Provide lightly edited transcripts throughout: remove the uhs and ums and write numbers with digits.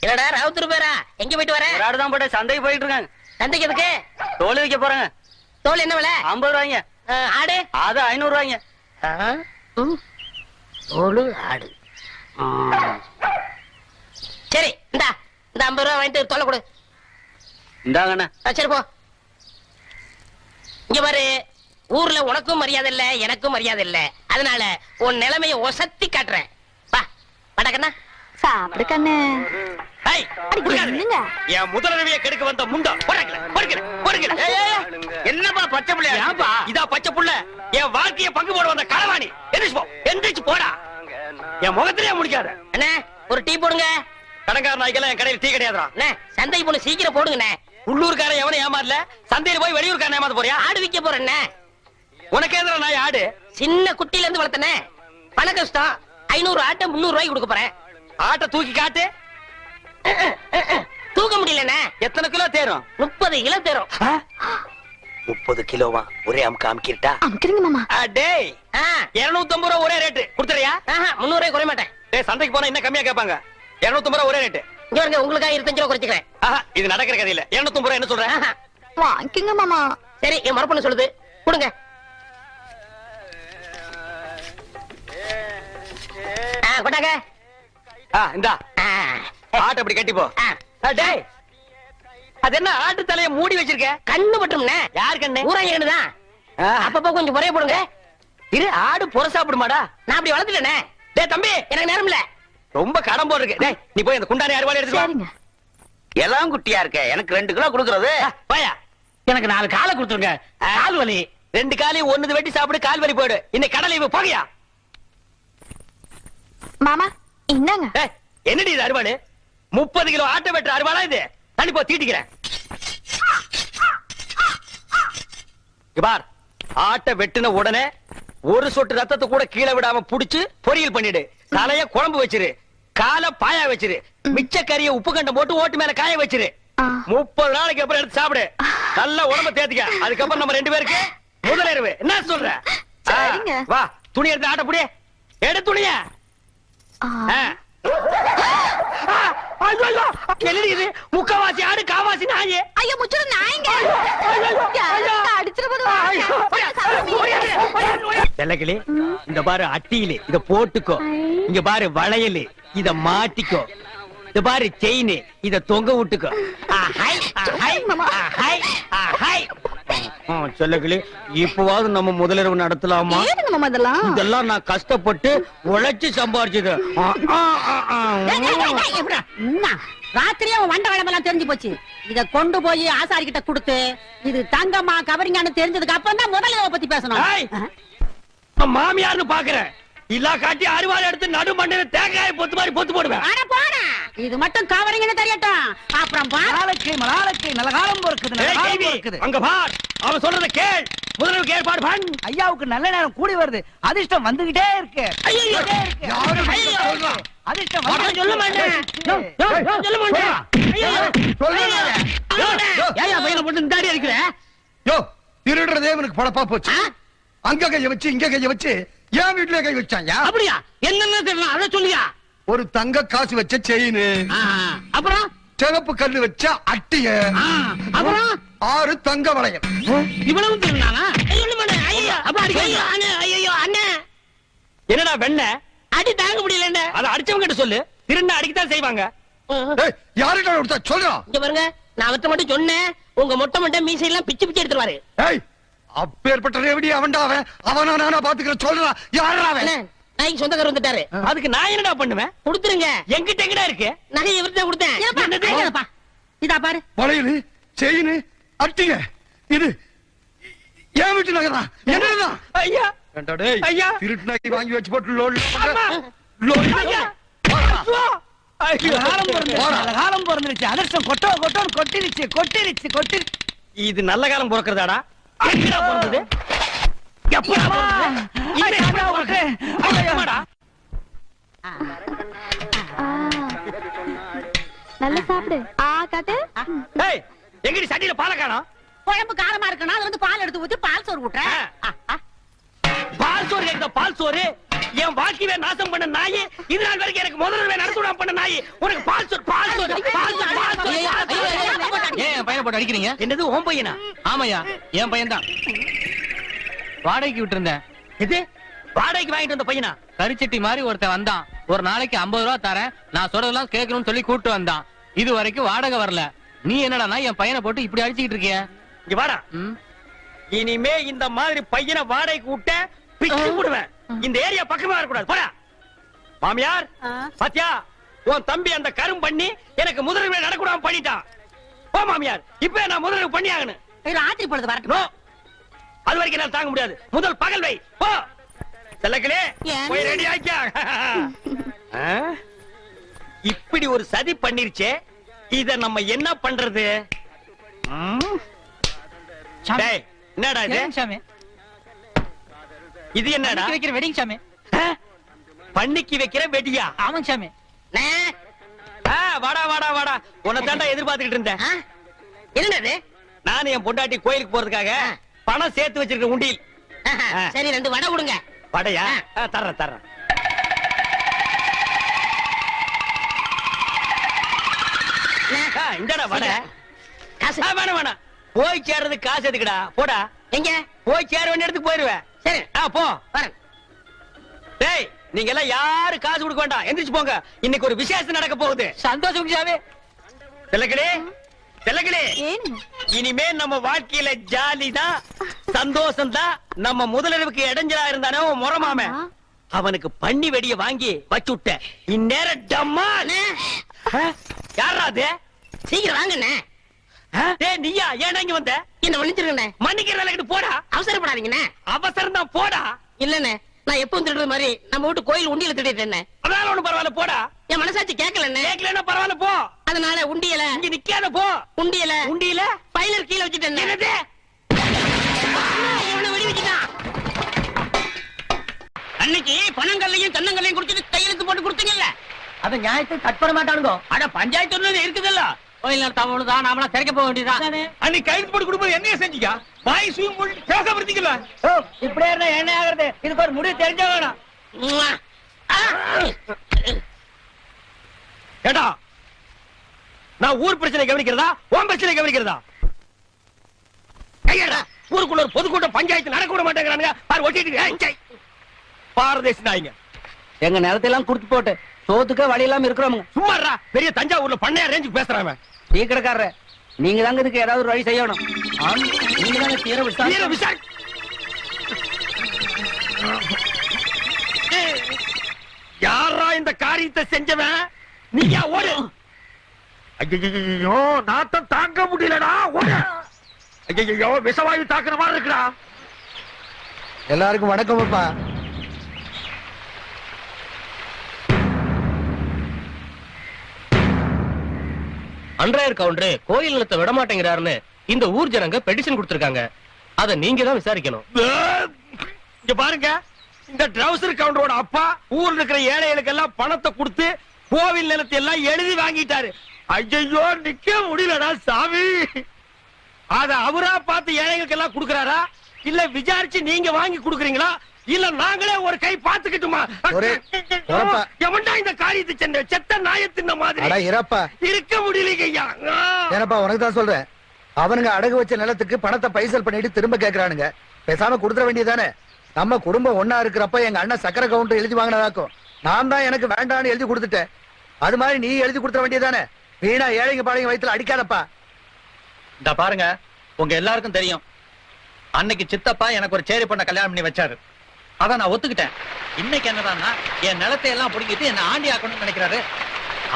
என்னடா ராவுத்தூர் பேரா? எங்க போயிட்டு வர? ஒரு ஆடுதான் போட்டு சந்தைக்கு போயிட்டு இருக்காங்க. சந்தைக்கு எதுக்கு? தோல் வைக்க போறாங்க. தோல் என்ன விலை? 50 ரூபாய்ங்க. ஆடு அது 500 ரூபாய்ங்க. தோல் ஆடு. சரி இந்த 50 ரூபா வாங்கிட்டு தோலை கொடு. இந்தாங்கண்ணா. சரி போ. இங்க பாரு, ஊர்ல உனக்கும் மரியாதை இல்ல, எனக்கும் மரியாதை இல்ல. அதனால உன் நிலைமைய ஒசத்தி காட்டுறேன். வா படக்கண்ணா. சாப்பிடு கண்ணு. என் முதலமைய கெடுக்க வந்த முண்டா. என்னப்பா பச்சை புள்ள? இதா பச்சை புள்ள. என் வாழ்க்கைய பங்கு போட வந்த களவாணி. எந்திரிச்சு போடா. என் முகத்திலேயே முடிக்காத. அண்ணே ஒரு டீ போடுங்க. கடங்கார நாய்க்கெல்லாம் என் கடையில் டீ கிடையாதுடா. சந்தைக்கு போன சீக்கிரம் போடுங்கண்ணே. உள்ளூர்காரன் எவனும் ஏமாறல. சந்தையில போய் வெளியூர்காரன் ஏமாத்த போறியா? ஆடு விற்க போறேன். உனக்கு எதிர நாய் ஆடு? சின்ன குட்டில இருந்து வளர்த்தனே. பண கஷ்டம். 500 ஆட்டை 300 ரூபாய்க்கு கொடுக்க போறேன். ஆட்டை தூக்கி காட்டு. தூக்க முடியலண்ணே. எத்தனை கிலோ தேரும்? 30 கிலோ தேரும். 30 கிலோவா? ஒரே அமுக்க அமுக்கிட்டா? அமுக்கிறீங்க மாமா. டேய் 250 ரூபா ஒரே ரேட்டு. கொடுத்துறியா? 300 ரூபாய் குறைய மாட்டேன். டேய் சந்தைக்கு போனா இன்னும் கம்மியா கேட்பாங்க. 250 ரூபா ஒரே ரேட்டு. இங்க பாருங்க, உங்களுக்காக 25 ரூபா குறைச்சுக்கிறேன். இது நடக்கிற கதை இல்ல. 250 ரூபா என்ன சொல்றேன்? வாங்கிங்க மாமா. சரி என் மரப்பண்ண சொல்லுது, கொடுங்க. கொண்டாங்க. இந்தா ஆட்டை அப்படி கட்டி போ. டேய் அது என்ன ஆட்டு தலைய மூடி வச்சிருக்க? கண்ணு பட்டும்னே. யார் கண்ணு? ஊராங்க கண்ணுதான். அப்பப்போ கொஞ்சம் முறைய போடுங்க. இரு, ஆடு புற சாப்பிடுமாடா? நான் அப்படி வளர்த்துட்டேனே. டேய் தம்பி, எனக்கு நேரம் இல்ல. ரொம்ப கடன் போடு இருக்கு. டேய் நீ போய் அந்த குண்டானி அறுவாளை எடுத்து சரிங்க. எல்லாம் குட்டியா இருக்க. எனக்கு 2 கிலோ கொடுக்கறது. போயா, எனக்கு 4 காலை கொடுத்துருங்க. கால் வலி. 2 காலையும் ஒண்ணு வெட்டி சாப்பிடு, கால் வலி போயிடு. இன்னைக்கு கடலை இவ போகையா? மாமா இந்தாங்க. என்னடி இது அறுவாடு? 30 கிலோ ஆட்டை வெட்டுற அறுவாளா இது? தண்ணி போ, தீட்டிக்கிறேன். பார், ஆட்டை வெட்டுன உடனே ஒரு சொட்டு ரத்தத்தை கூட கீழே விடாம புடிச்சு பொரியல் பண்ணிடு. தலைய குழம்பு வச்சிரு, காலை பாயா வச்சிரு, மிச்ச கறிய உப்பு கண்டம் போட்டு ஓட்டு மேல காய வச்சிரு. 30 நாளைக்கு அப்புறம் எடுத்து சாப்பிடு. நல்ல உடம்ப தேத்திக்க. அதுக்கப்புறம் நம்ம 2 பேருக்கு முதலிரவு. என்ன சொல்ற? வா, துணி எடுத்து ஆட்ட புடி. எடு துணிய. முக்கவாசி ஆடு, காவாசி நாயே. ஐயோ முச்சுரு நாயங்க. செல்லக்கிளி, இந்த பாரு அட்டியில இத போட்டுக்கோ. இங்க பாரு வளையல், இத மாட்டிக்கோ. இந்த பாரு செயின், இத தொங்க விட்டுக்கோ. செல்லக்கிளி, இப்பவாவது நம்ம முதலிரவு நடத்தலாமா? இதெல்லாம் நான் கஷ்டப்பட்டு உழைச்சு சம்பாரிச்சது. ராத்திரியே வண்ட வளமெல்லாம் தெரிஞ்சு போச்சு. இத கொண்டு போய் ஆசாரி கிட்ட கொடுத்து இது தங்கம்மா கவரிங்கான்னு தெரிஞ்சதுக்கு அப்புறம் தான் முதலிரவை பத்தி பேசணும். மாமியார்னு பாக்குறேன். இல்லா காட்டி அறுவாள் எடுத்து நடு மண்டையில தேங்காய் பொத்து மாதிரி பொத்து போடுவேன். இது மட்டும் கவரிங்கன்னு தெரியட்டும். அப்புறம் மலாலக்கு நல்ல காலம் பொறுக்குது. அங்க பார், அவன் சொல்றத கேள். முதல்ல ஏற்பாடு பண். ஐயாவுக்கு நல்ல நேரம் கூடி வருது. அதிர்ஷ்டம் வந்துகிட்டே இருக்கு. அதிர்ஷ்டம் சொல்ல மாட்டேன். சொல்ல மாட்டேன். ஏயா பையனை போட்டு இந்த தாடி இருக்கிற? யோ, திருடுறதே இவனுக்கு பழப்பா போச்சு. அங்க கைய வச்சு இங்க கைய வச்சு ஏன் வீட்டுல கை வச்சாங்க? அப்படியா? என்னன்னு தெரியல, அத சொல்லியா? ஒரு தங்க காசு வச்ச செயின், அப்புறம் சிவப்பு கல்லு வச்ச அட்டிய, அப்புறம் 6 தங்க வளையல். இவ்வளவு திருநானா? என்னடா வெண்ண அடி தாங்க முடியல. அத அடிச்சவங்க கிட்ட சொல்லு. திருண்ண அடிக்கத்தான் செய்வாங்க. யாருடா கொடுத்தா சொல்றா? இங்க பாருங்க, நான் அவர்ட்ட மட்டும் சொன்னேன். உங்க மொட்டை மொட்டை மீசையெல்லாம் பிச்சு பிச்சு எடுத்துருவாரு. அப்பேற்பட்ட ரேவடி அவன்டா அவன். அவனா நானா பாத்துக்கிறேன். சொல்றா, யாரா அவன்? நாய்க்கு சொந்தக்காரர் வந்துட்டாரு. அதுக்கு நான் என்னடா பண்ணுவேன்? கொடுத்துருங்க. எங்கிட்ட எங்கடா இருக்கு? நகை இவர்தான் கொடுத்தேன். இதா பாரு. வளையல், செயின், அட்டிய. இது ஏன் வீட்டு நகரா? என்னடா? ஐயா ஐயா, திருட்டு நகை வாங்கி வச்சு போட்டு லோல் காலம் பிறந்துருச்சு. அதிர்ஷ்டம் கொட்டோன்னு கொட்டிருச்சு. இது நல்ல காலம் பிறக்கிறதாடா? பிறந்தது நல்லா சாப்பிடு. காட்டு. எங்கடி சட்டியில பாலை காணோம்? குழம்பு காரமா இருக்குன்னா அது வந்து பால் எடுத்து ஊத்தி பால் சோறு விட்டுறேன். பால் சோறு கேக்குதா? பால் சோறு என் வாழ்க்கையை நாசம் பண்ண நாய், இது நாள் வரைக்கும் எனக்கு முதல்ல நடத்துடாம பண்ண நாய், உனக்கு பால் சொல், பால் சொல், பால் சொல், பால் சொல். ஏன் என் பையனை போட்டு அடிக்கிறீங்க? என்னது உன் பையனா? ஆமாய்யா, என் பையன் தான். வாடகைக்கு விட்டு இருந்தேன். இது வாடகைக்கு வாங்கிட்டு வந்த பையனா? கரிச்சட்டி மாதிரி ஒருத்தன் வந்தான். ஒரு நாளைக்கு 50 ரூபா தரேன், நான் சொல்றதெல்லாம் கேட்கணும்னு சொல்லி கூப்பிட்டு வந்தான். இது வரைக்கும் வாடகை வரல. நீ என்னடா என் பையனை போட்டு இப்படி அடிச்சுக்கிட்டு இருக்கிய? இங்க வாடா. இனிமே இந்த மாதிரி பையனை வாடகைக்கு விட்ட பிச்சு போடுவேன். இந்த ஏரியா பக்கமா வரக்கூடாது. போடா. மாமியார் பாத்தியா, உன் தம்பி அந்த கரும் பண்ணி எனக்கு முதல்ல நடக்கூடாம பண்ணிட்டான். போ மாமியார், இப்ப நான் முதல்ல பண்ணி ஆகணும். ராத்திரி பொழுது வரட்டும். நோ, அது வரைக்கும் என்னால தாங்க முடியாது. முதல் பகல் வை. போ செல்லக்கிளே, போய் ரெடி ஆக்கியா. இப்படி ஒரு சதி பண்ணிருச்சே, இத நம்ம என்ன பண்றது? டேய், என்னடா இது? சாமி, இது என்னடா? வைக்கிற வெடிங் சாமி. பண்ணிக்கு வைக்கிற வெடியா? ஆமாங்க சாமி. வாடா வாடா வாடா, உன்னை தாண்டா எதிர்பார்த்துக்கிட்டு இருந்தேன். என்னது? நானும் என் பொண்டாட்டி கோயிலுக்கு போறதுக்காக பணம் சேர்த்து வச்சிருக்க உண்டியில். சரி, 2 வடை கொடுங்க. வடையா? தர்றேன் தர்றேன். இந்தடா வடை. காசு வேணாம் வேணாம், போய் சேர்றதுக்கு காசு எதுக்குடா? போடா. எங்க? போய் சேர வேண்டிய இடத்துக்கு போயிருவேன். சரி, போ. வரேன். டேய், நீங்க எல்லாம் யாரு காசு கொடுக்க வேண்டாம், எந்திரிச்சு போங்க. இன்னைக்கு ஒரு விசேஷம் நடக்க போகுது. சந்தோஷம் சாமி. செல்லக்கிளே, செல்லக்கிளே, ஏனுங்க? இனிமே நம்ம வாழ்க்கையில ஜாலி தான், சந்தோஷம் தான். நம்ம முதலிரவுக்கு இடைஞ்சலா இருந்தானே உன் முறமாம, அவனுக்கு பண்ணி வெடிய வாங்கி வச்சு விட்ட. இந்நேரம் டம்மா. யாரா அது? சீக்கிரம் வாங்கண்ணே. டேய், நீயா? ஏன் இங்க வந்த? என்ன மன்னிச்சிருங்கண்ணே. மன்னிக்கிறதுல போடா. அவசரப்படாதீங்கண்ணே. அவசரம் தான், போடா. இல்லண்ணே, நான் எப்பவும் திருடுறது மாதிரி நம்ம வீட்டு கோயில் உண்டியல திருடிட்டேன். அதனால ஒண்ணு பரவாயில்ல, போடா. என் மனசாட்சி கேட்கலண்ணே. கேட்கலன்னா பரவாயில்ல, போ. அதனால உண்டியல இங்க நிக்காத, போ. உண்டியல உண்டியில பைலர் கீழே வச்சுட்டேன். என்னது? இவனை வெடி வச்சுட்டான். அன்னைக்கு பணங்கள்லையும் தென்னங்கள்லையும் குடிச்சிட்டு கையெழுத்து போட்டு கொடுத்தீங்கல்ல, அத நியாயத்தை கட் பண்ண மாட்டானுங்க. அட பஞ்சாயத்து ஒண்ணு இருக்குதுல்ல. கோயில் நடத்தாம தான் நாமளா திறக்க போக வேண்டியதான். அன்னைக்கு கைது போட்டு கொடுப்பது என்னைய செஞ்சீங்க? வாய் சுயம் போட்டு பேச வருத்தீங்கல்ல. இப்படியே இருந்தா என்ன ஆகுறது? இதுக்கு ஒரு முடிவு தெரிஞ்ச வேணும். ஏடா, நான் ஊர் பிரச்சனை கவனிக்கிறதா, உன் பிரச்சனை கவனிக்கிறதா? கையடா. ஊருக்குள்ள ஒரு பொதுக்கூட்டம் பஞ்சாயத்து நடக்க விட மாட்டேங்கிறானுங்க. பாரு ஒட்டிட்டு பாரதேசி நாய்ங்க. எங்க நிலத்தையெல்லாம் குடுத்து போட்டு சோத்துக்க வழி இல்லாம இருக்கிறோம். சும்மாறா, பெரிய தஞ்சாவூர்ல பண்ணையா ரேஞ்சுக்கு பேசுறாங்க. டீ கடைக்காரர, நீங்க தாங்க இதுக்கு ஏதாவது ஒரு வழி செய்யணும். நீங்க தாங்க தீர விசாரி. யாரா இந்த காரியத்தை செஞ்சவன்? நீயா? ஓடு. ஐயோ, நாத்தம் தாங்க முடியலடா. ஓடு. ஐயோ, விஷவாயு தாக்குற மாதிரி இருக்குடா. எல்லாருக்கும் வணக்கம் அப்பா. அன்றாயர் கவுண்டரு கோயில் நிலத்தை விட மாட்டேங்கிறாருன்னு இந்த ஊர் ஜனங்க பெட்டிஷன் கொடுத்திருக்காங்க. அத நீங்க தான் விசாரிக்கணும். இங்க பாருங்க, இந்த ட்ரௌசர் கவுண்டரோட அப்பா ஊர்ல இருக்கிற ஏழைகளுக்கு எல்லாம் பணத்தை கொடுத்து கோவில் நிலத்தை எல்லாம் எழுதி வாங்கிட்டாரு. ஐயோ, நிக்க முடியலடா சாமி. அத அவரா பார்த்து ஏழைகளுக்கு எல்லாம் கொடுக்கறாரா, இல்ல விசாரிச்சு நீங்க வாங்கி கொடுக்கறீங்களா, இல்ல நாங்களே ஒரு கை பாத்துக்கிட்டுமா? எவன்டா இந்த காரியத்தை செஞ்ச? செத்த நாயத்தின் மாதிரி இருக்க முடியலைங்க ஐயா. ஏனப்பா, உனக்கு தான் சொல்றேன். அவனுங்க அடகு வச்ச நிலத்துக்கு பணத்தை பைசல் பண்ணிட்டு திரும்ப கேக்குறானுங்க. பேசாம கொடுத்துட வேண்டியதானே? நம்ம குடும்பம் ஒன்னா இருக்கிறப்ப எங்க அண்ணன் சக்கரை கவுண்டர் எழுதி வாங்கினதாக்கும். நான் தான் எனக்கு வேண்டான்னு எழுதி கொடுத்துட்டேன். அது மாதிரி நீ எழுதி கொடுத்துட வேண்டியதானே? வீணா ஏழைங்க பாளைங்க வயித்துல அடிக்காதப்பா. இந்த பாருங்க, உங்க எல்லாருக்கும் தெரியும், அன்னைக்கு சித்தப்பா எனக்கு ஒரு சேரி பொண்ண கல்யாணம் பண்ணி வச்சாரு. அத நான் ஒத்துக்கிட்டேன். இன்னைக்கு என்னடான்னா என் நிலத்தை எல்லாம் பிடிக்கிட்டு என்ன ஆண்டி ஆக்கணும்னு நினைக்கிறாரு.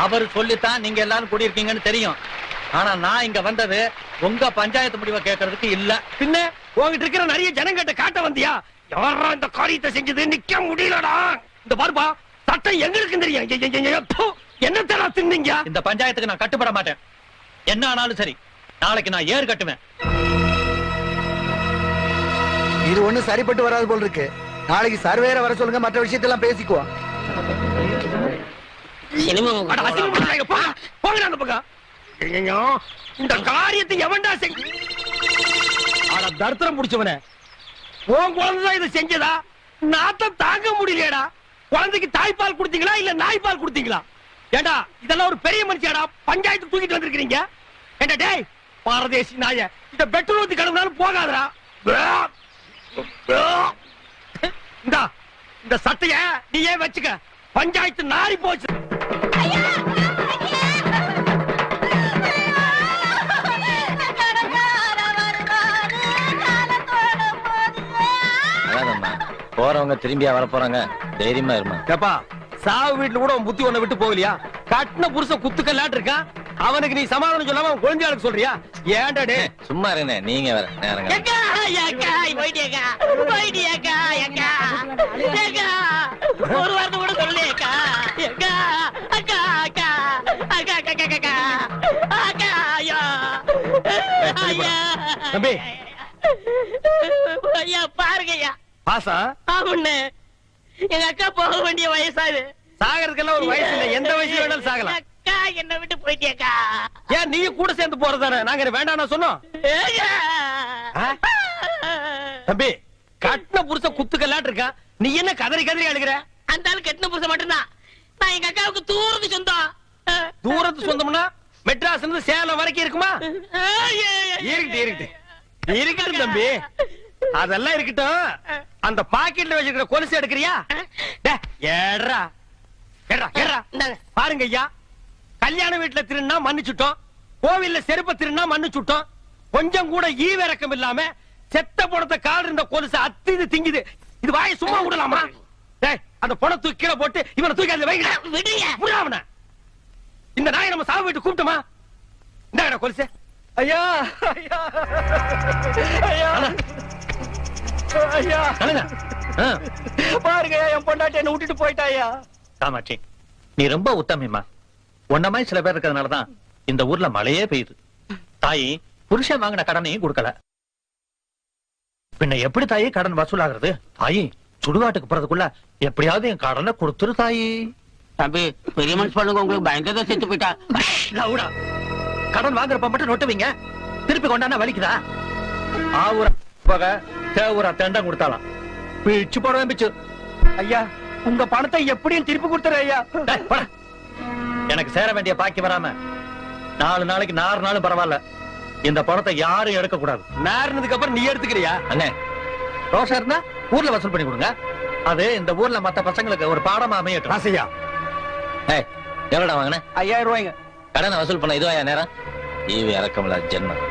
அவர் சொல்லித்தான் நீங்க எல்லாரும் கூடியிருக்கீங்கன்னு தெரியும். ஆனா நான் இங்க வந்தது உங்க பஞ்சாயத்து முடிவை கேட்கறதுக்கு இல்ல. பின்ன உங்ககிட்ட இருக்கிற நிறைய ஜனங்கிட்ட காட்ட வந்தியா? யாரா இந்த காரியத்தை செஞ்சது? நிக்க முடியலடா. இந்த பாருப்பா, சட்டம் எங்களுக்கு தெரியும். என்ன தர தின்னீங்க? இந்த பஞ்சாயத்துக்கு நான் கட்டுப்பட மாட்டேன். என்ன ஆனாலும் சரி, நாளைக்கு நான் ஏறு கட்டுவேன். இது ஒண்ணு சரிப்பட்டு வராது போல் இருக்கு. நாளைக்கு சர்வேர வர சொல்லுங்க, மற்ற விஷயத்தெல்லாம் பேசிக்குவோம். போங்கடா அந்த பக்கம். இந்த காரியத்தை எவன்டா செஞ்ச? தரித்திரம் முடிச்சவனே, உன் குழந்தைதான் இதை செஞ்சதா? நாத்தம் தாங்க முடியலடா. குழந்தைக்கு தாய்ப்பால் கொடுத்தீங்களா இல்ல நாய்ப்பால் கொடுத்தீங்களா? ஏண்டா இதெல்லாம் ஒரு பெரிய மனுஷியாடா, பஞ்சாயத்து தூக்கிட்டு வந்திருக்கீங்க. ஏண்டா டேய் பாரதேசி நாய, இந்த பெட்ரோல் ஊத்தி கழுவுனாலும் போகாதடா. இந்தா இந்த சட்டைய நீயே வச்சுக்க, பஞ்சாயத்து நாரி போச்சு. போறவங்க திரும்பியா வர போறாங்க, தைரியமா இருமா. ஏப்பா சாவு வீட்டுல கூட உன் புத்தி ஒண்ணு விட்டு போகலையா? கட்டின புருஷன் குத்துக்கல்லாட்டு இருக்கான், அவனுக்கு நீ சமாதானம் சொல்லாம அவன் குழந்தையாளுக்கு சொல்றியா? ஏன்டா டே சும்மா இருங்க, நீங்க வேற நேரங்க. ஏக்கா, ஏக்கா, போயிட்டியேக்கா, போயிட்டியேக்கா, ஏக்கா, ஏக்கா, ஒரு வார்த்தை கூட சொல்லியேக்கா, ஏக்கா, அக்கா, அக்கா, அக்கா, அக்கா, அக்கா, அக்கா, அக்கா, ஐயா, ஐயா, தம்பி. ஐயா பாருங்கய்யா. பாசா ஆமாண்ணே, எங்க அக்கா போக வேண்டிய வயசாது. சாகறதுக்கெல்லாம் ஒரு வயசு இல்ல, எந்த வயசுல வேணாலும் சாகலாம். அக்கா என்ன விட்டு போயிட்டியேக்கா. ஏன் நீ கூட சேர்ந்து போறதானே? நாங்க வேண்டாம் சொன்னோம். ஏக்கா. ஆ? தம்பி கட்டின புருஷன் குத்துக்கல்லாட்டு இருக்கான், நீ என்ன கதறி கதறி அழுகிற? அந்த ஆள் கட்டின புருஷன் மட்டும்தான். நான் எங்க அக்காவுக்கு தூரத்து சொந்தம். தூரத்து சொந்தம்னா மெட்ராஸ்ல இருந்து சேலம் வரைக்கும் இருக்குமா? இருக்கட்டும் தம்பி, அதெல்லாம் இருக்கட்டும். அந்த பாக்கெட்ல வச்சிருக்கிற கொலுசு எடுக்கிறியா? ஏறா ஏறா ஏறா. பாருங்க ஐயா, கல்யாண வீட்டுல திருநா மன்னிச்சுட்டோம், கோவில்ல செருப்ப திருநா மன்னிச்சுட்டோம். கொஞ்சம் கூட ஈவிரக்கம் இல்லாம செத்த பணத்தை கால் இருந்த கொலுசு அத்திது திங்குது. இது வாயை சும்மா விடலாமா? அந்த பணம் தூக்கி கீழே போட்டு இவனை தூக்கி அந்த வைக்க விடாம. இந்த நாயை நம்ம சாவு வீட்டு கூப்பிட்டோமா? இந்த கொலுசு. ஐயா ஐயா ஐயா ஐயா பாருங்க, என் பொண்டாட்டி என்ன விட்டுட்டு போயிட்டாயா. காமாட்சி, நீ ரொம்ப உத்தமிமா. உன்ன மாதிரி சில பேர் இருக்கிறதுனாலதான் இந்த ஊர்ல மழையே பெய்யுது. தாயி புருஷன் வாங்கின கடனையும் கொடுக்கல, பின்ன எப்படி தாயி கடன் வசூலாகிறது? தாயி சுடுகாட்டுக்கு போறதுக்குள்ள எப்படியாவது என் கடனை கொடுத்துரு தாயி. தம்பி பெரிய மனுஷன் பண்ணுங்க, உங்களுக்கு பயங்கரதான் செத்து போயிட்டா. லவுடா, கடன் வாங்குறப்ப மட்டும் நொட்டுவீங்க, திருப்பி கொண்டானா வலிக்குதா? ஆவுரா பகை தேவுரா தெண்டம் கொடுத்தாலாம் பிச்சு போடுவேன் பிச்சு. ஐயா உங்க பணத்தை எப்படியும் திருப்பி கொடுத்துரு ஐயா. டேய், போடா. எனக்கு சேர வேண்டிய பாக்கி வராம 4 நாளைக்கு 4 நாளும் பரவாயில்ல, இந்த பணத்தை யாரும் எடுக்க கூடாது. நேர்னதுக்கு அப்புறம் நீ எடுத்துக்கிறியா? அண்ணே ரோஷா இருந்தா ஊர்ல வசூல் பண்ணி கொடுங்க, அது இந்த ஊர்ல மத்த பசங்களுக்கு ஒரு பாடமா அமையட்டும். ராசையா ஏய், எவ்வளோடா வாங்கின? 5000 ரூபாய்ங்க. கடனை வசூல் பண்ண இதுவா நேரம்? ஈவி இறக்கமில்ல ஜென்மம்.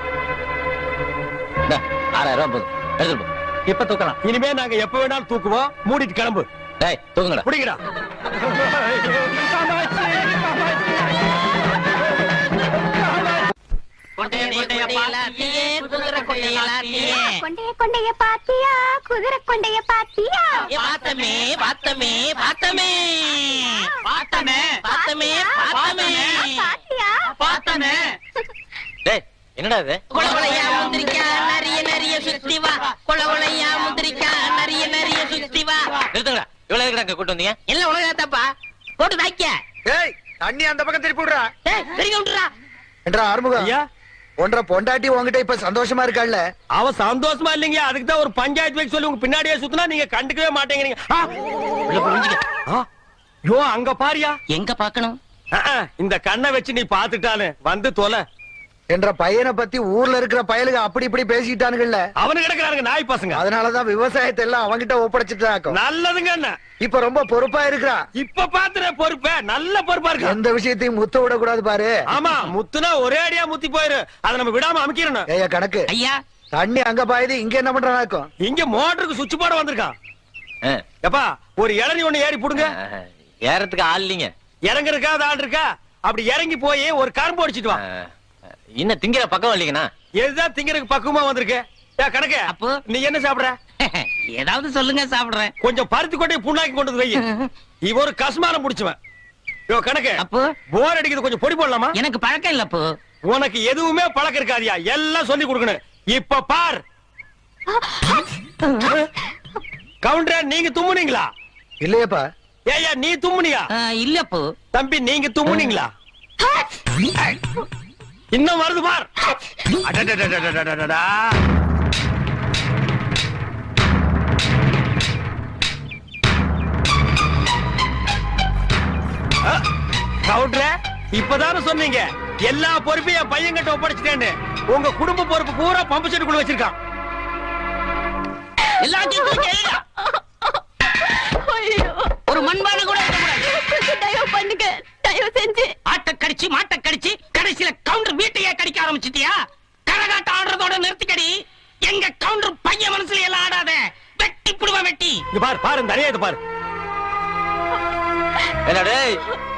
6000 ரூபாய் போதும், எடுத்துட்டு போ. இப்ப தூக்கலாம். இனிமே நாங்க எப்ப வேணாலும் தூக்குவோம், மூடிட்டு கிளம்பு. டேய் தூங்குங்கடா. புடிங்கடா. கொண்டைய பாத்தியா, குதிரை கொண்டைய பாத்தியா? பார்த்தமே பார்த்தமே பார்த்தமே பார்த்தமே பார்த்தமே பார்த்தமே பாத்தியா? பார்த்தமே. டேய் என்னடா இது? கொலகொலையா முந்திரிக்கா நிறைய நிறைய சுத்தி வா, கொலகொலையா முந்திரிக்கா நிறைய நிறைய சுத்தி வா. நிறுத்துங்கடா, இவ்வளவு எதுக்குடா இங்க கூட்டு வந்தீங்க? எல்லாம் உலகத்தாப்பா, போட்டு வாய்க்க. ஏய் தண்ணி அந்த பக்கம் திருப்பி விடுறா. திரும்பி விட்டுறா. என்றா ஆறுமுகம், ஐயா ஒன்றரை பொண்டாட்டி உங்ககிட்ட இப்ப சந்தோஷமா இருக்காள்ல? அவ சந்தோஷமா இல்லைங்க, அதுக்கு தான் ஒரு பஞ்சாயத்து வைக்க சொல்லி உங்க பின்னாடியே சுத்தினா நீங்க கண்டுக்கவே மாட்டேங்கிறீங்க. யோ அங்க பாரியா. எங்க பாக்கணும்? இந்த கண்ணை வச்சு நீ பாத்துட்டானு வந்து தொலை. என்ற பையனை பத்தி ஊர்ல இருக்கிற பயலுக அப்படி இப்படி பேசிட்டானுங்கல்ல, அவனு கிடக்குறானுங்க நாய் பசங்க. அதனாலதான் விவசாயத்தை எல்லாம் அவங்கிட்ட ஒப்படைச்சிட்டாக்கும். நல்லதுங்க என்ன, இப்ப ரொம்ப பொறுப்பா இருக்கிறா. இப்ப பாத்துற பொறுப்ப நல்ல பொறுப்பா இருக்கு. எந்த விஷயத்தையும் முத்த விட கூடாது பாரு. ஆமா, முத்துனா ஒரே அடியா முத்தி போயிரு, அதை நம்ம விடாம அமைக்கிறோம். ஏய்யா கணக்கு, ஐயா தண்ணி அங்க பாயுது, இங்க என்ன பண்றானாக்கும்? இங்க மோட்டருக்கு சுவிட்ச் போட வந்திருக்கான். ஆ, எப்பா ஒரு இளநி ஒண்ணு ஏறி புடுங்க. ஏறத்துக்கு ஆள் இல்லைங்க. இறங்குறக்கா ஆள் இருக்கா? அப்படி இறங்கி போய் ஒரு கரும்பு அடிச்சிட்டு வா. இன்னும் திங்கிற பக்கம் இல்லைங்கண்ணா. எதுதான் திங்கறதுக்கு பக்குவமா வந்திருக்கு. கணக்கு அப்போ நீ என்ன சாப்பிடுற? ஏதாவது சொல்லுங்க, சாப்பிடுறேன். கொஞ்சம் பருத்தி கொட்டை புண்ணாக்கி கொண்டு வந்து வை. இவ ஒரு கஸ்மாரம் புடிச்சுவன். யோ கணக்கு, அப்போ போர் அடிக்குது, கொஞ்சம் பொடி போடலாமா? எனக்கு பழக்கம் இல்ல. அப்போ உனக்கு எதுவுமே பழக்கம் இருக்காதியா, எல்லாம் சொல்லி கொடுக்கணும். இப்ப பார் கவுண்டர், நீங்க தும்முனீங்களா? இல்லையப்பா. ஏய்யா நீ தும்முனியா? இல்ல. அப்போ தம்பி நீங்க தும்முனீங்களா? இன்னும் வருது பார். அடடடடடடடடா. கவுண்டர இப்பதானே சொன்னீங்க எல்லா பொறுப்பையும் என் பையன் கிட்ட ஒப்படைச்சிட்டேன்னு. உங்க குடும்ப பொறுப்பு பூரா பம்பு செட்டுக்குள்ள வச்சிருக்கான். எல்லாத்தையும் தூக்கி எறிடா. ஒரு மண்பானை கூட தயவு பண்ணுங்க, தயவு செஞ்சு. ஆட்ட கடிச்சு மாட்ட கடிச்சு கடைசியில கவுண்டர் வீட்டையே கடிக்க ஆரம்பிச்சிட்டியா? கரகாட்ட ஆடுறதோட நிறுத்திக்கடி. எங்க கவுண்டர் பையன் மனசுல எல்லாம் ஆடாத. வெட்டி புடுவ வெட்டி. இங்க பாரு பாரு இந்த அநியாயத்தை பாரு. என்னடே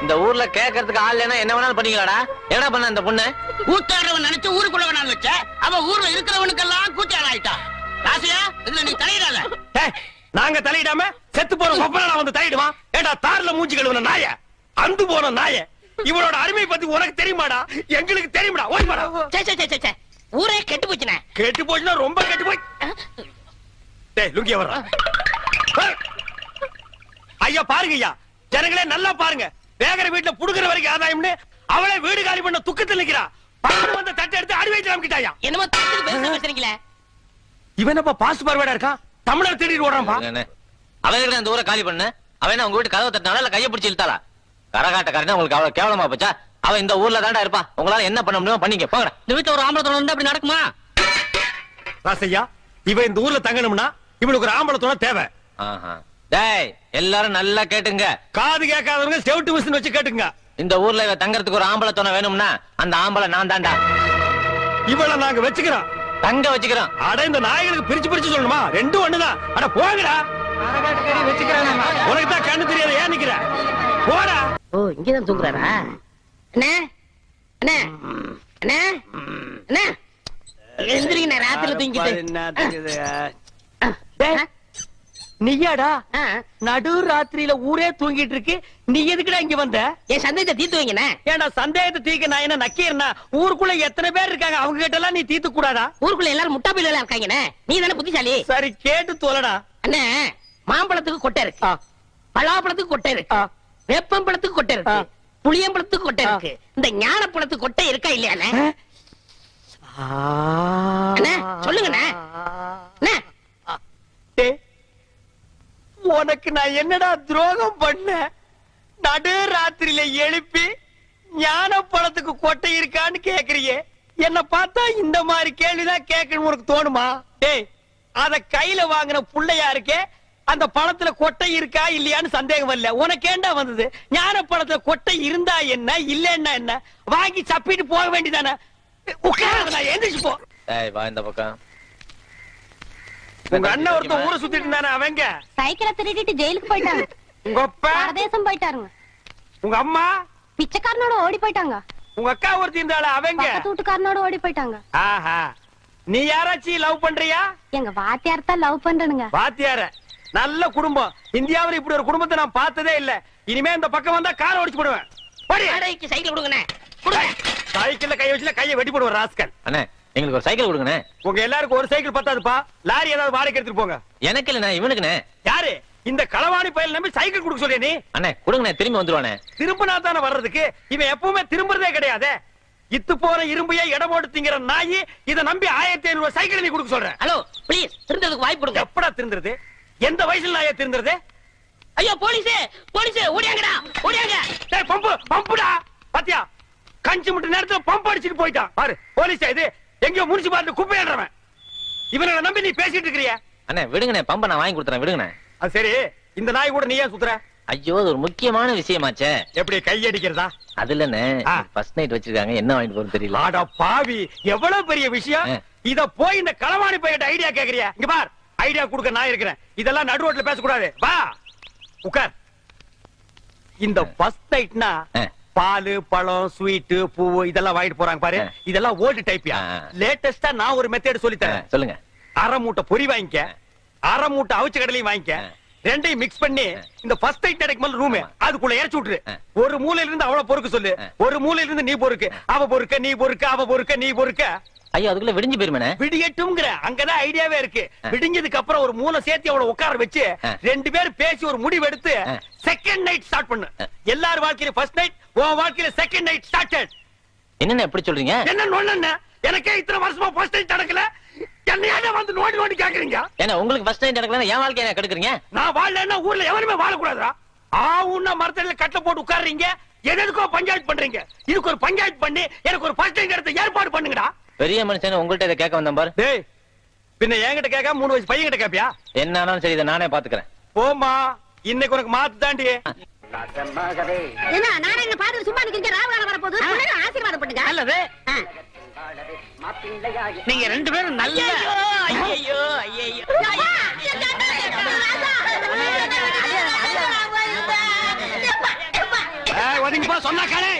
இந்த ஊர்ல கேட்கறதுக்கு ஆள் இல்லைன்னா என்ன வேணாலும் பண்ணீங்களாடா? என்ன பண்ண இந்த பொண்ணு? கூத்தாடுறவன் நினைச்சு ஊருக்குள்ள வேணாலும் வச்ச. அவ ஊர்ல இருக்கிறவனுக்கெல்லாம் கூத்தாட ஆயிட்டா. ராசியா இதுல நீ தலையிடாத. ஏய், நாங்க தலையிடாம செத்து போற கொப்பரா வந்து தலையிடுவான். ஏடா தார்ல மூஞ்சி கழுவுன நாய, அந்து போன நாய, இவளோட அருமை பத்தி உனக்கு தெரியுமாடா? எங்களுக்கு தெரியுமாடா? ஓடி வாடா. சே சே சே சே ஊரே கெட்டு போச்சுனே. கெட்டு போச்சுன்னா ரொம்ப கெட்டு போய். டேய் லுங்கிய வர்றா. ஐயா பாருங்க ஐயா, ஜனங்களே நல்லா பாருங்க. வேகர வீட்டுல புடுங்குற வரைக்கும் ஆதாயம்னு அவளே வீடு காலி பண்ண துக்கத்தில் நிக்கிறா. பக்கத்துல வந்து தட்டை எடுத்து அடி வயிற்று அமைக்கிட்டாயா. என்னமோ தட்டுக்கு பேச பேசுறீங்களே. இவன் அப்ப பாஸ் பார்வையா இருக்கான். தமிழர் தேடி ஓடுறான்பா. அவன் இந்த ஊரை காலி பண்ண அவன் உங்க வீட்டு கதவை தட்டினால இல்ல கையை பிடிச்சி இழுத்தாளா? கரகாட்டக்காரன் உங்களுக்கு அவ்வளவு கேவலமா போச்சா? அவன் இந்த ஊர்ல தாண்டா இருப்பா. உங்களால என்ன பண்ண முடியுமோ பண்ணீங்க போங்க. இந்த வீட்டுல ஒரு ஆம்பளை தோணை அப்படி நடக்குமா? ராசையா இவன் இந்த ஊர்ல தங்கணும்னா இவனுக்கு ஒரு ஆம்பளை தோணை தேவை. டேய் எல்லாரும் நல்லா கேட்டுங்க. காது கேட்காதவங்க செவிட்டு மிஷின் வச்சு கேட்டுங்க. இந்த ஊர்ல இவ தங்கறதுக்கு ஒரு ஆம்பளை துணை வேணும்னா அந்த ஆம்பளை நான் தாண்டா. இவள நாங்க வச்சுக்கிறோம், தங்க வச்சுக்கிறோம். அட இந்த நாய்களுக்கு பிரிச்சு பிரிச்சு சொல்லணுமா? ரெண்டும் ஒண்ணுதான். அட போங்கடா. உனக்கு தான் கண்ணு தெரியாது, ஏன் நிக்கிற? போடா. ஓ இங்கதான் தூங்குறாரா? அண்ணே அண்ணே அண்ணே அண்ணே எந்திரிங்க, ராத்திரில தூங்கிட்டு. நீயாடா நடு ராத்திரியில ஊரே தூங்கிட்டு இருக்கு, நீ எதுக்குடா இங்க வந்த? என் சந்தேகத்தை தீர்த்து வைங்கண்ணே. ஏன்டா சந்தேகத்தை தீர்க்க நான் என்ன நக்கீரனா? ஊருக்குள்ள எத்தனை பேர் இருக்காங்க, அவங்க கிட்ட எல்லாம் நீ தீர்த்து கூடாதா? ஊருக்குள்ள எல்லாரும் முட்டா பிள்ளைகளா இருக்காங்கண்ணே. நீ தானே புத்திசாலி. சரி கேட்டு தோலடா. அண்ணே மாம்பழத்துக்கு கொட்டை இருக்கு, பலாப்பழத்துக்கு கொட்டை இருக்கு, வேப்பம்பழத்துக்கு கொட்டை இருக்கு, புளியம்பழத்துக்கு கொட்டை இருக்கு. இந்த ஞானப்பழத்துக்கு கொட்டை இருக்கா இல்லையாண்ணே? அண்ணே சொல்லுங்கண்ணே. உனக்கு நான் என்னடா துரோகம் பண்ண? நடு ராத்திரியில எழுப்பி ஞான பழத்துக்கு கொட்டை இருக்கான்னு கேக்குறியே. என்ன பார்த்தா இந்த மாதிரி கேள்விதான் கேட்கணும் உனக்கு தோணுமா? டேய் அத கையில வாங்கின புள்ளையா இருக்கே, அந்த பழத்துல கொட்டை இருக்கா இல்லையான்னு சந்தேகம் வரல. உனக்கு ஏண்டா வந்தது? ஞான பழத்துல கொட்டை இருந்தா என்ன இல்லன்னா என்ன, வாங்கி சப்பிட்டு போக வேண்டியதானே. உட்கார எந்திரிச்சு போ. வா இந்த பக்கம். உங்க அண்ணன் ஒருத்தன் ஊரை சுத்திட்டு இருந்தானே, அவங்க சைக்கிளை திருடிட்டு ஜெயிலுக்கு போயிட்டாங்க. உங்க அப்பா பரதேசம் போயிட்டாருங்க. உங்க அம்மா பிச்சைக்காரனோட ஓடி போயிட்டாங்க. உங்க அக்கா ஒருத்தி இருந்தாளா, அவங்க பக்கத்து வீட்டுக்காரனோட ஓடி போயிட்டாங்க. ஆஹா, நீ யாராச்சும் லவ் பண்றியா? எங்க வாத்தியார் தான் லவ் பண்றனுங்க. வாத்தியார நல்ல குடும்பம். இந்தியாவுல இப்படி ஒரு குடும்பத்தை நான் பார்த்ததே இல்ல. இனிமே இந்த பக்கம் வந்தா காரை ஓடிச்சு போடுவேன். வாடகைக்கு சைக்கிள் கொடுங்கண்ணே. சைக்கிள்ல கை வச்சுல கையை வெட்டி போடுவேன் ராஸ்கல். அண்ணே எங்களுக்கு ஒரு சைக்கிள் கொடுங்கண்ணே. உங்க எல்லாருக்கும் ஒரு சைக்கிள் பத்தாதுப்பா. லாரி ஏதாவது வாடகை எடுத்துட்டு போங்க. எனக்கு இல்லண்ணே, இவனுக்குண்ணே. யாரு இந்த களவாணி பயல் நம்பி சைக்கிள் கொடுக்க சொல்லிய நீ? அண்ணே கொடுங்கண்ணே, திரும்பி வந்துருவானே. திரும்பினா தானே வர்றதுக்கு. இவன் எப்பவுமே திரும்புறதே கிடையாது. இத்து போற இரும்பையே இடம் போட்டு திங்கிற நாயி இதை நம்பி 1500 சைக்கிள் நீ கொடுக்க சொல்ற. ஹலோ ப்ளீஸ், திருந்ததுக்கு வாய்ப்பு கொடுங்க. எப்படா திருந்துறது? எந்த வயசுல நாயே திருந்துறது? ஐயோ போலீஸ் போலீஸ், ஓடியாங்கடா ஓடியாங்க. டேய் பம்பு பம்புடா. பாத்தியா கஞ்சி முட்டு நேரத்துல பம்பு அடிச்சிட்டு போயிட்டான் பாரு. போலீஸ் இது எங்கயோ முனிசிபாலிட்டி குப்பையாடுறவன். இவனை நம்பி நீ பேசிட்டு இருக்கிறிய. அண்ணே விடுங்கண்ணே, பம்ப நான் வாங்கி கொடுத்துறேன், விடுங்கண்ணே. அது சரி, இந்த நாய் கூட நீ ஏன் சுத்துற? ஐயோ அது ஒரு முக்கியமான விஷயமாச்சே. எப்படி கை அடிக்கிறதா? அது இல்லண்ணே, ஃபர்ஸ்ட் நைட் வச்சிருக்காங்க, என்ன வாங்கிட்டு போறது தெரியல. ஆடா பாவி, எவ்வளவு பெரிய விஷயம். இத போய் இந்த களவாணி பையன் ஐடியா கேக்குறியா? இங்க பார், ஐடியா கொடுக்க நான் இருக்கிறேன். இதெல்லாம் நடு ரோட்ல பேசக்கூடாது. வா உட்கார். இந்த ஃபர்ஸ்ட் நைட்னா பால் பழம் ஸ்வீட் பூ இதெல்லாம் வாங்கிட்டு போறாங்க பாரு. இதெல்லாம் ஓல்டு டைப்யா. லேட்டஸ்டா நான் ஒரு மெத்தட் சொல்லி தரேன். சொல்லுங்க. அரை மூட்டை பொரி வாங்கிக்க, அரை மூட்டை அவிச்ச கடலையும் வாங்கிக்க, ரெண்டையும் மிக்ஸ் பண்ணி இந்த ஃபர்ஸ்ட் நைட் நடக்கும் ரூம் அதுக்குள்ள இறச்சி விட்டுரு. ஒரு மூலையில இருந்து அவள பொறுக்க சொல்லு, ஒரு மூலையில இருந்து நீ பொறுக்கு. அவ பொறுக்க நீ பொறுக்க, அவ பொறுக்க நீ பொறுக்க. ஐயோ அதுக்குள்ள விடிஞ்சு போயிருமே. விடியட்டும்ங்கற அங்கதான் ஐடியாவே இருக்கு. விடிஞ்சதுக்கு அப்புறம் ஒரு மூளை சேர்த்து அவளை உட்கார வச்சு ரெண்டு பேரும் பேசி ஒரு முடிவு எடுத்து செகண்ட் நைட் ஸ்டார்ட் பண்ணு. எல்லார் வாழ்க்கையில ஃபர்ஸ்ட் நைட், உன் வாழ்க்கையில செகண்ட் நைட் ஸ்டார்டட். என்னென்ன எப்படி சொல்றீங்க? என்ன நொண்ணு? எனக்கே இத்தனை வருஷமா ஃபர்ஸ்ட் நைட் நடக்கல, என்னையால வந்து நோண்டி நோண்டி கேக்குறீங்க? ஏன்னா உங்களுக்கு ஃபர்ஸ்ட் நைட் நடக்கலன்னா என் வாழ்க்கைய கெடுக்குறீங்க. நான் வாழலன்னா ஊர்ல எவனுமே வாழக்கூடாதுடா. ஆவுன்னா மரத்தடியில கட்டல போட்டு உட்கார்றீங்க, எதுக்கோ பஞ்சாயத்து பண்றீங்க. இதுக்கு ஒரு பஞ்சாயத்து பண்ணி எனக்கு ஒரு ஃபர்ஸ்ட் டைம் எடுத்து ஏற்பாடு பண்ணுங்கடா. பெரிய மனுஷன் உங்கள்ட்ட இதை கேட்க வந்தேன் பாரு. டேய், பின்ன என்கிட்ட கேட்க 3 வயசு பையன் கிட்ட கேப்பியா? என்ன ஆனாலும் சரி, இதை நானே பாத்துக்கிறேன். போமா, இன்னைக்கு உனக்கு மாத்து தாண்டி. என்ன நானே இங்க பாத்துட்டு சும்மா நிக்கிறீங்க? ராவணால வர போகுது. பிள்ளைங்க ஆசீர்வாதம் பண்ணுங்க. நல்லது. நீங்க 2 பேரும் நல்ல ஐயோ ஐயோ ஒதுங்கி போ சொன்னா கேளு.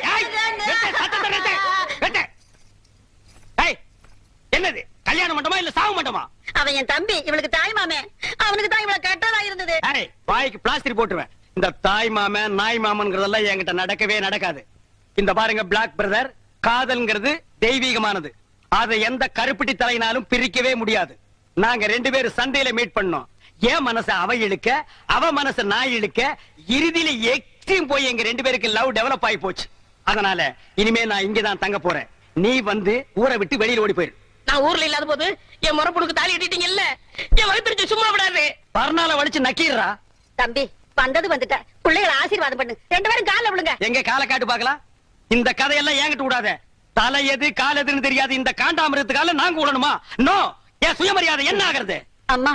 என்னது கல்யாண மண்டபமா இல்ல சாவு மண்டபமா? அவன் என் தம்பி, இவளுக்கு தாய் மாமே. அவனுக்கு தான் இவள கட்டதா இருந்தது. வாய்க்கு பிளாஸ்டிக் போட்டுருவேன். இந்த தாய் மாமன் நாய் மாமன்கிறதெல்லாம் என்கிட்ட நடக்கவே நடக்காது. இந்த பாருங்க பிளாக் பிரதர், காதல்ங்கிறது தெய்வீகமானது. அதை எந்த கருப்பிட்டி தலையினாலும் பிரிக்கவே முடியாது. நாங்க 2 பேரும் சந்தையில மீட் பண்ணோம். என் மனச அவ இழுக்க, அவ மனச நான் இழுக்க, இறுதியில எக்ஸ்ட்ரீம் போய் எங்க 2 பேருக்கு லவ் டெவலப் ஆகி போச்சு. அதனால இனிமே நான் இங்கதான் தங்க போறேன். நீ வந்து ஊரை விட்டு வெளியில ஓடி போயிரு. நான் ஊர்ல இல்லாத போது என் முறப்புனுக்கு தாலி கட்டிட்டீங்கல்ல, என் வயிற்று சும்மா விடாது. பர்னால வலிச்சு நக்கீர்றா. தம்பி வந்தது வந்துட்ட, பிள்ளைகளை ஆசீர்வாதம் பண்ணு. 2 பேரும் கால்ல விழுங்க. எங்க காலை காட்டு பாக்கலாம். இந்த கதையெல்லாம் என்கிட்ட விடாத. தலை எது கால் எதுன்னு தெரியாது இந்த காண்டாமிரத்துக்கால நாங்க விடணுமா? நோ. என் சுயமரியாதை என்ன ஆகிறது? அம்மா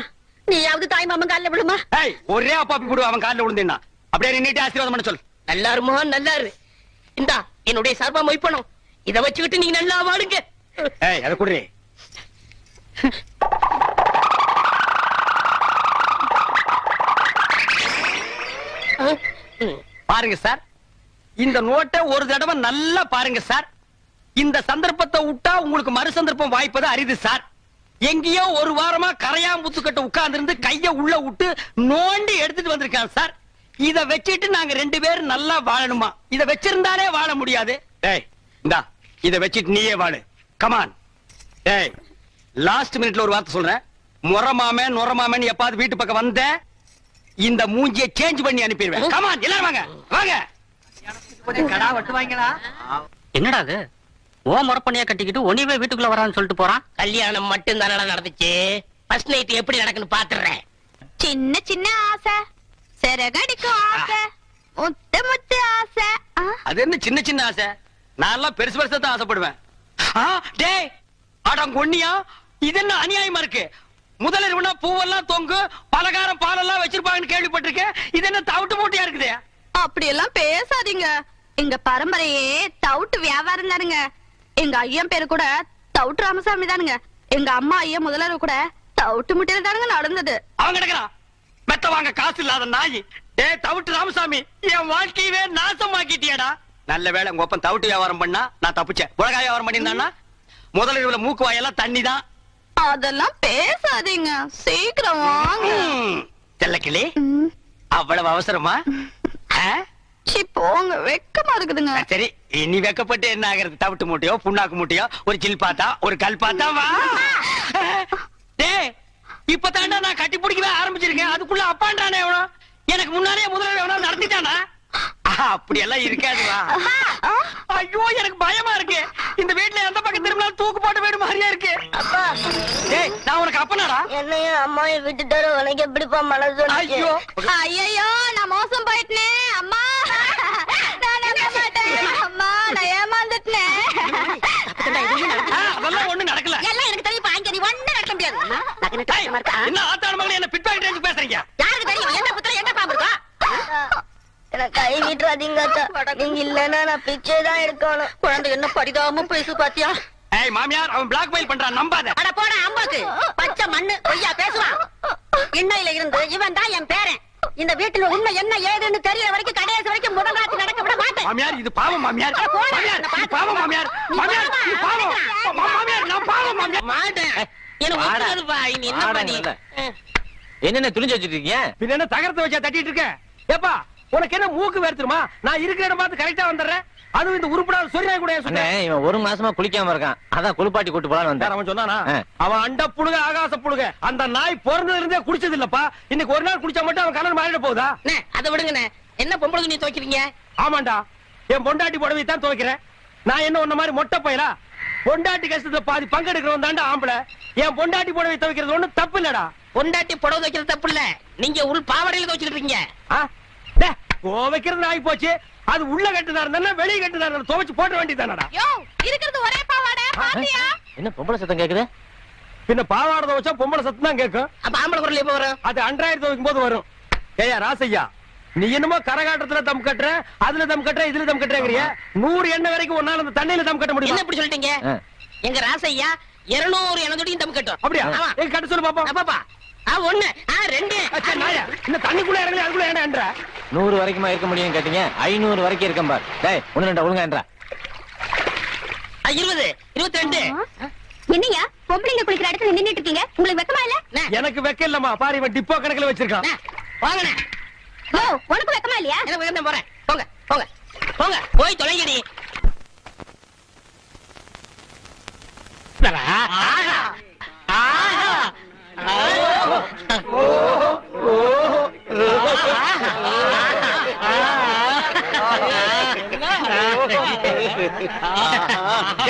நீயாவது தாய் மாமன் கால்ல விழுமா? ஏய், ஒரே அப்பாப்பி போடு அவன் கால்ல விழுந்தேன்னா. அப்படியே நின்னுட்டு ஆசீர்வாதம் பண்ண சொல். நல்லாருமா நல்லாரு. இந்தா என்னுடைய சார்பா மொய்ப்பணும். இத வச்சுக்கிட்டு நீங்க நல்லா வாடுங்க. ஏய், அத குடுறே. பாருங்க சார், இந்த நோட்டை ஒரு தடவை நல்லா பாருங்க சார். இந்த சந்தர்ப்பத்தை விட்டா உங்களுக்கு மறு சந்தர்ப்பம் வாய்ப்பது அரிது சார். எங்கேயோ ஒரு வாரமா கரையாம்புத்துக்கிட்ட உட்கார்ந்து இருந்து கைய உள்ள விட்டு நோண்டி எடுத்துட்டு வந்திருக்கான் சார். இத வச்சிட்டு நாங்க 2 பேரும் நல்லா வாழணுமா? இத வச்சிருந்தாலே வாழ முடியாது. டேய், இந்தா இத வச்சிட்டு நீயே வாழு. கமான். டேய், லாஸ்ட் மினிட்ல ஒரு வார்த்தை சொல்றேன். முறமாமன் நுறமாமன் எப்பாவது வீட்டு பக்கம் வந்த இந்த மூஞ்சியை சேஞ்ச் பண்ணி அனுப்பிடுவேன். கமான், எல்லாரும் வாங்க வாங்க. கடா வெட்டுவாங்களா? என்னடா அது? ஓ முறப்பண்ணியா கட்டிக்கிட்டு ஒனிவே வீட்டுக்குள்ள வரான்னு சொல்லிட்டு போறான். கல்யாணம் மட்டும் தானடா நடந்துச்சு. ஃபர்ஸ்ட் நைட் எப்படி நடக்குன்னு பாத்துறேன். சின்ன சின்ன ஆசை, சிறகடிக்கும் ஆசை, முத்து முத்து ஆசை. அது என்ன சின்ன சின்ன ஆசை? நான் எல்லாம் பெருசு பெருசா தான் ஆசைப்படுவேன். டேய் அடங்கொன்னியா, இது என்ன அநியாயமா இருக்கு? முதல்ல இருவனா பூவெல்லாம் தொங்கு பலகாரம் பாலெல்லாம் வச்சிருப்பாங்கன்னு கேள்விப்பட்டிருக்கேன். இது என்ன தவிட்டு மூட்டையா இருக்குது? அப்படி எல்லாம் பேசாதீங்க. எங்க பரம்பரையே தவுட்டு வியாபாரம் தானுங்க. எங்க ஐயன் பேரு கூட தவுட்டு ராமசாமி தானுங்க. எங்க அம்மா ஐயன் முதலரு கூட தவுட்டு முட்டையில தானுங்க நடந்தது. அவங்க கிடக்குறான் மெத்த வாங்க காசு இல்லாத நாய். டேய் தவிட்டு ராமசாமி, என் வாழ்க்கையவே நாசமாக்கிட்டியடா. நல்ல வேளை உங்க ஒப்பன் தவிட்டு வியாபாரம் பண்ணா நான் தப்பிச்சேன். உலகாய வியாபாரம் பண்ணியிருந்தான்னா முதல்ல மூக்கு வாயெல்லாம் தண்ணி தான். அதெல்லாம் பேசாதீங்க, சீக்கிரம் வாங்க. செல்லக்கிளி, அவ்வளவு அவசரமா? சி போங்க, வெக்கமா இருக்குதுங்க. சரி, நீ வெக்கப்பட்டு என்ன ஆகிறது? தவிட்டு மூட்டையோ புண்ணாக்கு மூட்டையோ ஒரு சில் பாத்தா ஒரு கல் பாத்தா வா. டேய், இப்பதாண்டா நான் கட்டி பிடிக்கவே ஆரம்பிச்சிருக்கேன். அதுக்குள்ள அப்பான்றானே எவனோ எனக்கு முன்னாலே முதல்ல எவனோ நடத்திட்டானா? அப்படி எல்லாம் இருக்காது வா. ஐயோ எனக்கு பயமா இருக்கு. இந்த வீட்டுல எந்த பக்கம் திரும்பினாலும் தூக்கு போட்டு வீடு மாதிரியா இருக்கு. டேய், நான் உனக்கு அப்பனாடா? என்னையும் அம்மாவையும் விட்டுட்டு உனக்கு எப்படிப்பா மனசு? ஐயோ ஐயோ, நான் மோசம் போயிட்டேன் அம்மா. நான் நம்ப மாட்டேன் அம்மா, நான் ஏமாந்துட்டேன். அதெல்லாம் ஒண்ணு நடக்கல. எல்லாம் எனக்கு தெரியும். அங்க நீ ஒண்ணு நடக்க முடியாது. என்ன ஆத்தான மகளே, என்ன பிட்பாக்கெட் ரேஞ்ச் பேசுறீங்க? யாருக்கு தெரியும் என்ன புத்தல என்ன பாம்பு இருக்கா? எனக்கு கை விட்டுறாதீங்க. நீங்க இல்லன்னா நான் பிச்சை தான் எடுக்கணும். குழந்தை என்ன பரிதாபமும் பேசு பாத்தியா? ஏய் மாமியார், அவன் பிளாக்மெயில் பண்றான், நம்பாத. அட போடா அம்பாக்கு, பச்சை மண்ணு பொய்யா பேசுவான். இன்னையில இருந்து இவன் தான் என் பேரன். இந்த வீட்டுல உண்மை என்ன ஏதுன்னு தெரியற வரைக்கும் கடைசி வரைக்கும் முதல் ராத்தி நடக்க விட மாட்டேன். மாமியார், இது பாவம் மாமியார். மாமியார், இது பாவம் மாமியார். மாமியார், இது பாவம். மாமியார், நான் பாவம் மாமியார். மாட்டேன். எனக்கு ஒத்துக்காதுப்பா. இனி என்ன பண்ணி? என்னென்ன துணிஞ்சு வச்சிருக்கீங்க? பின்ன என்ன தகரத்தை வச்சா தட்டிட்டு இருக்க? ஏப்பா, உனக்கு என்ன மூக்கு வேர்த்துமா? நான் இருக்கிற இடம் பார்த்து கரெக்டா வந்துடுறேன். அதுவும் இந்த உருப்படாத சொரியாய் கூட அண்ணே, இவன் 1 மாசமா குளிக்காம இருக்கான். அதான் குளிப்பாட்டி கூட்டு போலான்னு வந்தேன். அவன் சொன்னானா? அவன் அண்ட புழுக ஆகாச புழுக. அந்த நாய் பிறந்ததுல இருந்தே குடிச்சது இல்லப்பா. இன்னைக்கு ஒரு நாள் குடிச்சா மட்டும் அவன் கலர் மாறிட போகுதா? அதை விடுங்கண்ணே. என்ன பொம்பளை துணி துவைக்கிறீங்க? ஆமாண்டா, என் பொண்டாட்டி புடவை தான் துவைக்கிறேன். நான் என்ன உன்ன மாதிரி மொட்டை பையலா? பொண்டாட்டி கஷ்டத்துல பாதி பங்கெடுக்கிறவன் தாண்டா ஆம்பளை. என் பொண்டாட்டி புடவை துவைக்கிறது ஒண்ணும் தப்பு இல்லடா. பொண்டாட்டி புடவை துவைக்கிறது தப்பு இல்ல. நீங்க உள் பாவாடையில துவைச்சிட்டு இருக்கீங்க. துவைக்கிறது ஆகி போச்சு. அது உள்ள கட்டுதா இருந்தா வெளியே கட்டுதா இருந்தா துவைச்சு போட வேண்டியதானடா. யோ இருக்கிறது ஒரே பாவாடை பாத்தியா? என்ன பொம்பளை சத்தம் கேக்குது? பின்ன பாவாடை துவைச்சா பொம்பளை சத்தம் தான் கேட்கும். அப்ப ஆம்பளை குரல் எப்ப வரும்? அது அன்றாயிரம் துவைக்கும் போது வரும். ஏயா ராசையா, நீ என்னமோ கரகாட்டத்துல தம் கட்டுற, அதுல தம் கட்டுற, இதுல தம் கட்டுறங்கறிய. 100 எண்ணெய் வரைக்கும் ஒன்னால அந்த தண்ணியில தம் கட்ட முடியும். என்ன இப்படி சொல்லிட்டீங்க? எங்க ராசையா 200 எண்ணெய் தம் கட்டும். அப்படியா? ஆமா. எங்க கட்ட சொல்லு பாப்போம். பாப்பா 1 2 அச்சா நாயா, இந்த தண்ணிக்குள்ள இறங்கல அதுக்குள்ள ஏன்டா? 100 வரைக்குமா இருக்க முடியும் கேட்டீங்க? 500 வரைக்கும் இருக்கேன் பார். டேய் 1 2 ஒழுங்கா என்றா. 20 22. என்னையா பொம்பளைங்க குளிக்கிற இடத்துல நின்னுட்டு இருக்கீங்க? உங்களுக்கு வெக்கமா இல்ல? எனக்கு வெக்க இல்லம்மா. பாரு இவன் டிப்போ கணக்குல வச்சிருக்கான். வாங்கண்ணே. ஓ உனக்கு வெக்கமா இல்லையா? எனக்கு வேண்டாம், போறேன். போங்க போங்க போங்க, போய் தொலைங்கடி.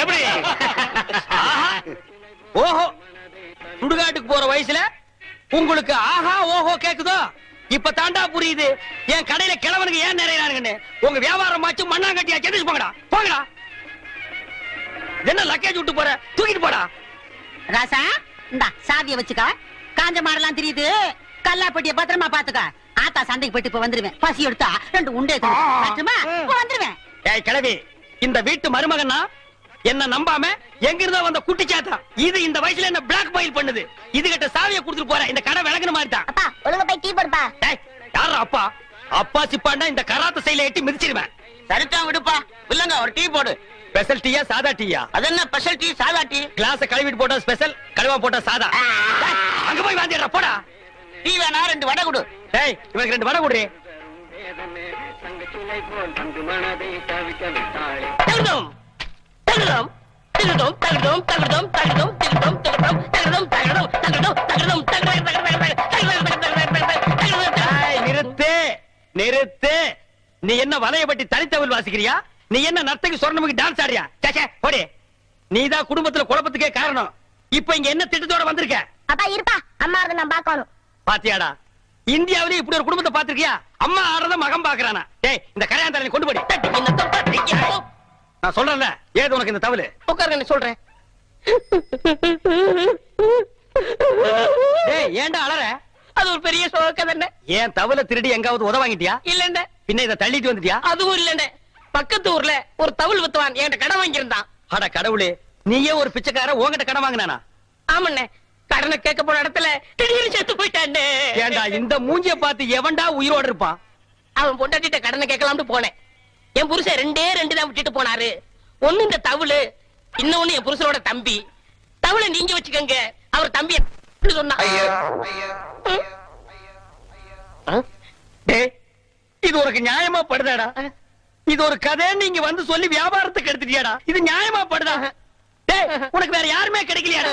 எப்படி? ஓஹோ, சுடுகாட்டுக்கு போற வயசுல உங்களுக்கு ஆஹா ஓஹோ கேக்குதோ? இப்ப தாண்டா புரியுது என் கடையில கிழவனுக்கு ஏன் நிறையறானுங்கன்னு. உங்க வியாபாரம் ஆச்சு மண்ணாங்கட்டியா செடிச்சு போங்கடா போங்கடா. என்ன லக்கேஜ் விட்டு போற, தூக்கிட்டு போடா. ராசா இந்தா சாவிய வச்சுக்க. காஞ்ச மாடெல்லாம் தெரியுது. கல்லாப்பட்டிய பத்திரமா பாத்துக்க. ஆத்தா சண்டைக்கு போயிட்டு இப்ப வந்துருவேன். பசி எடுத்தா 2 உண்டே கட்டுமா வந்துருவேன். ஏய் கிழவி, இந்த வீட்டு மருமகன்னா என்ன நம்பாம எங்கிருந்தோ வந்த குட்டி சாத்தா. இது இந்த வயசுல என்ன பிளாக் மெயில் பண்ணுது. இது கிட்ட சாவியை கொடுத்துட்டு போற. இந்த கடை விளக்குன மாதிரி தான். அப்பா ஒழுங்கா போய் டீ போடுப்பா. டேய் யாரா அப்பா? அப்பா சிப்பாண்டா இந்த கராத்த சைல எட்டி மிதிச்சிடுவேன். சரிதான் விடுப்பா. இல்லங்க ஒரு டீ போடு. ஸ்பெஷல் டீயா சாதா டீயா? அது என்ன ஸ்பெஷல் டீ சாதா டீ? கிளாஸ் கழுவிட்டு போட்டா ஸ்பெஷல், கழுவா போட்டா சாதா. டேய், அங்க போய் வாந்திடுறா போடா. டீ வேணா 2 வடை கொடு. டேய் இவனுக்கு 2 வடை குடுறே. தகுதோம் தகுதோம் தகுதோம் தகுதோம் தகுதோம் தகுதோம் தகுதோம் தகுதோம் தகுதோம் தகுதோம் தகுதோம். நிறுத்து நிறுத்து. நீ என்ன வலையப்பட்டி தனித்தவில் வாசிக்கிறியா? நீ என்ன நர்த்தகி சொர்ணமுக்கு டான்ஸ் ஆடுறியா? சேச்சே போடி. நீதான் குடும்பத்துல குழப்பத்துக்கே காரணம். இப்ப இங்க என்ன திட்டத்தோட வந்திருக்க? அப்பா இருப்பா, அம்மா அதை நான் பாக்கணும். பாத்தியாடா, இந்தியாவிலே இப்படி ஒரு குடும்பத்தை பாத்திருக்கியா? அம்மா ஆடுறத மகன் பாக்குறானா? டேய் இந்த கரையாந்தரனை கொண்டு போடி. நான் சொல்றேன்ல, ஏது உனக்கு இந்த தவளு? உட்காருங்க சொல்றேன். டேய் ஏன்டா அலற? அது ஒரு பெரிய சோக தானே. ஏன் தவளை திருடி எங்காவது உத வாங்கிட்டியா? இல்லண்ட. பின்ன இத தள்ளிட்டு வந்துட்டியா? அதுவும் இல்லண்ட. பக்கத்து ஊர்ல ஒரு தவுள் வித்துவான் என்கிட்ட கடன் வாங்கியிருந்தான். அட கடவுளே, நீயே ஒரு பிச்சைக்கார உன்கிட்ட கடன் வாங்கினானா? ஆமண்ணே, கடனை கேட்க போன இடத்துல திடீர்னு செத்து போயிட்டானே. ஏண்டா இந்த மூஞ்சிய பார்த்து எவன்டா உயிரோட இருப்பான்? அவன் பொண்டாட்டிட்ட கடனை கேட்கலாம்னு போனேன். என் புருஷன் 2 தான் விட்டுட்டு போனாரு. ஒண்ணு இந்த தவுளு, இன்னொன்னு என் புருஷனோட தம்பி. தவுளை நீங்க வச்சுக்கங்க, அவர் தம்பி சொன்னா. டேய் இது உனக்கு நியாயமா படுதாடா? இது ஒரு கதை நீங்க வந்து சொல்லி வியாபாரத்துக்கு எடுத்துட்டியாடா? இது நியாயமா படுதா? டேய் உனக்கு வேற யாருமே கிடைக்கலையாடா?